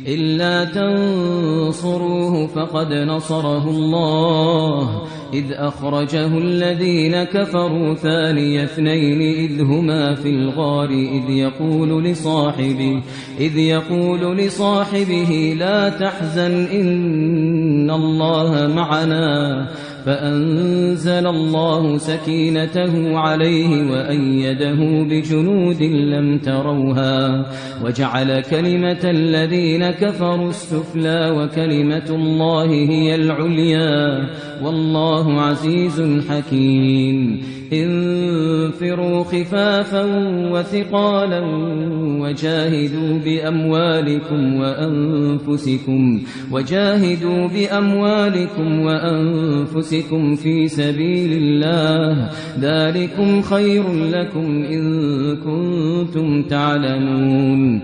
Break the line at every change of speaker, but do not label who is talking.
إلا تنصروه فقد نصره الله إذ أخرجه الذين كفروا ثاني اثنين إذ هما في الغار إذ يقول لصاحبه لا تحزن إن الله معنا فأنزل الله سكينته عليه وأيده بجنود لم تروها وجعل كلمة الذين كفروا السفلى وكلمة الله هي العليا والله عزيز حكيم انفروا خفافا وثقالا وجاهدوا بأموالكم وأنفسكم في سبيل الله ذلكم خير لكم إن كنتم تعلمون